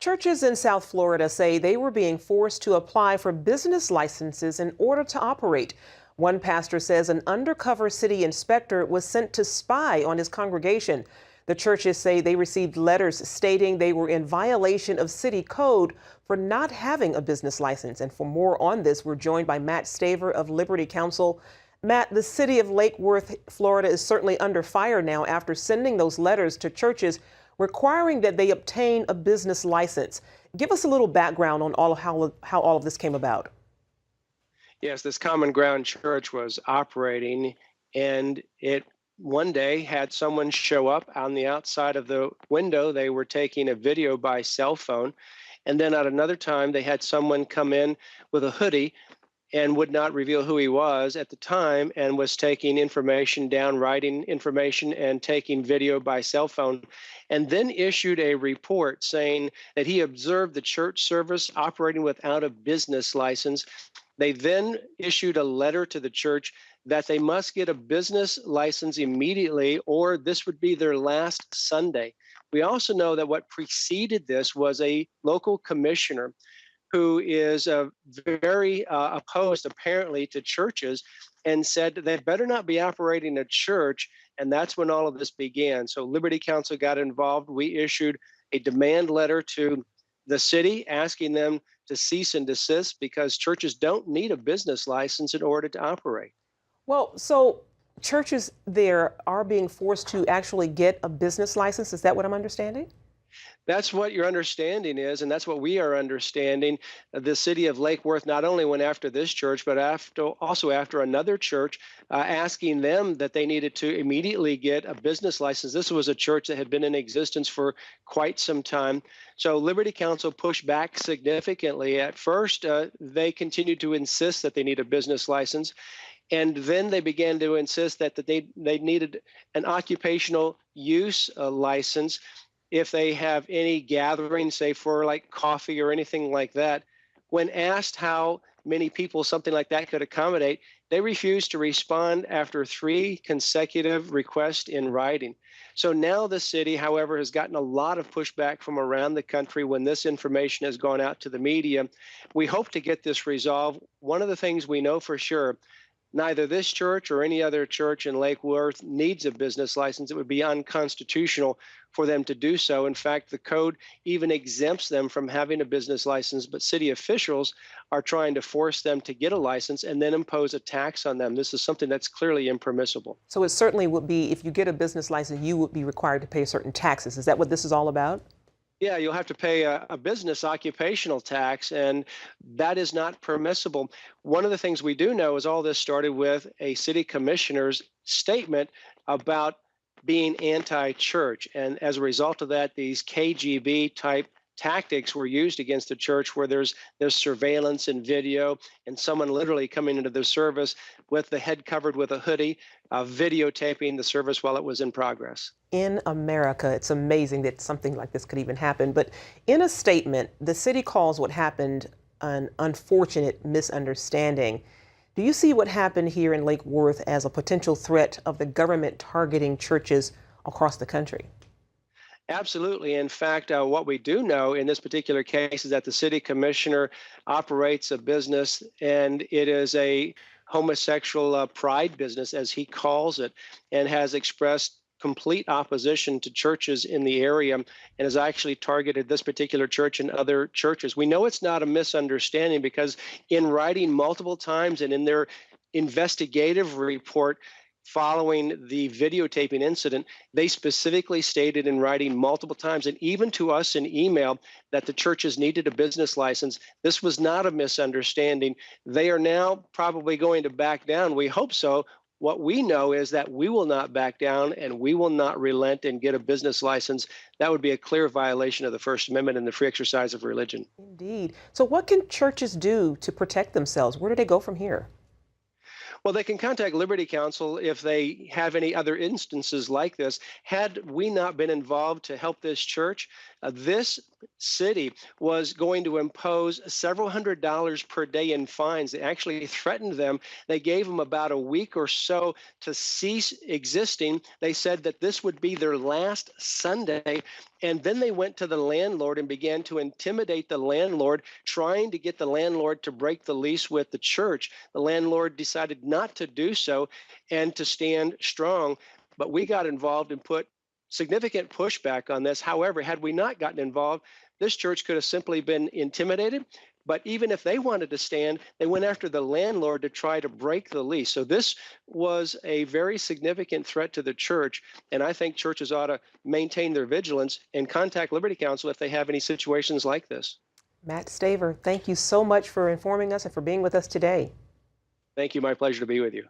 Churches in South Florida say they were being forced to apply for business licenses in order to operate. One pastor says an undercover city inspector was sent to spy on his congregation. The churches say they received letters stating they were in violation of city code for not having a business license. And for more on this, we're joined by Matt Staver of Liberty Counsel. Matt, the city of Lake Worth, Florida is certainly under fire now after sending those letters to churches requiring that they obtain a business license. Give us a little background on how all of this came about. Yes, this Common Ground Church was operating, and it one day had someone show up on the outside of the window. They were taking a video by cell phone. And then at another time, they had someone come in with a hoodie and would not reveal who he was at the time and was taking information down, writing information and taking video by cell phone, and then issued a report saying that he observed the church service operating without a business license. They then issued a letter to the church that they must get a business license immediately or this would be their last Sunday. We also know that what preceded this was a local commissioner who is very opposed apparently to churches and said they better not be operating a church. And that's when all of this began. So Liberty Counsel got involved. We issued a demand letter to the city asking them to cease and desist because churches don't need a business license in order to operate. Well, so churches there are being forced to actually get a business license. Is that what I'm understanding? That's what your understanding is, and that's what we are understanding. The city of Lake Worth not only went after this church, but also after another church, asking them that they needed to immediately get a business license. This was a church that had been in existence for quite some time. So Liberty Counsel pushed back significantly. At first, they continued to insist that they need a business license. And then they began to insist that they needed an occupational use license if they have any gathering, say for like coffee or anything like that. When asked how many people something like that could accommodate, they refused to respond after 3 consecutive requests in writing. So now the city, however, has gotten a lot of pushback from around the country when this information has gone out to the media. We hope to get this resolved. One of the things we know for sure, neither this church or any other church in Lake Worth needs a business license. It would be unconstitutional for them to do so. In fact, the code even exempts them from having a business license, but city officials are trying to force them to get a license and then impose a tax on them. This is something that's clearly impermissible. So it certainly would be, if you get a business license, you would be required to pay certain taxes. Is that what this is all about? Yeah, you'll have to pay a business occupational tax, and that is not permissible. One of the things we do know is all this started with a city commissioner's statement about being anti-church. And as a result of that, these KGB type tactics were used against the church where there's surveillance and video and someone literally coming into the service with the head covered with a hoodie, videotaping the service while it was in progress. In America, it's amazing that something like this could even happen. But in a statement, the city calls what happened an unfortunate misunderstanding. Do you see what happened here in Lake Worth as a potential threat of the government targeting churches across the country? Absolutely. In fact, what we do know in this particular case is that the city commissioner operates a business, and it is a homosexual pride business, as he calls it, and has expressed complete opposition to churches in the area and has actually targeted this particular church and other churches. We know it's not a misunderstanding because in writing multiple times and in their investigative report following the videotaping incident, they specifically stated in writing multiple times and even to us in email that the churches needed a business license. This was not a misunderstanding. They are now probably going to back down. We hope so. What we know is that we will not back down and we will not relent and get a business license. That would be a clear violation of the First Amendment and the free exercise of religion. Indeed. So what can churches do to protect themselves? Where do they go from here? Well, they can contact Liberty Counsel if they have any other instances like this. Had we not been involved to help this church, this city was going to impose several $100s per day in fines. They actually threatened them. They gave them about a week or so to cease existing. They said that this would be their last Sunday. And then they went to the landlord and began to intimidate the landlord, trying to get the landlord to break the lease with the church. The landlord decided not to do so and to stand strong. But we got involved and put significant pushback on this. However, had we not gotten involved, this church could have simply been intimidated. But even if they wanted to stand, they went after the landlord to try to break the lease. So this was a very significant threat to the church. And I think churches ought to maintain their vigilance and contact Liberty Counsel if they have any situations like this. Matt Staver, thank you so much for informing us and for being with us today. Thank you. My pleasure to be with you.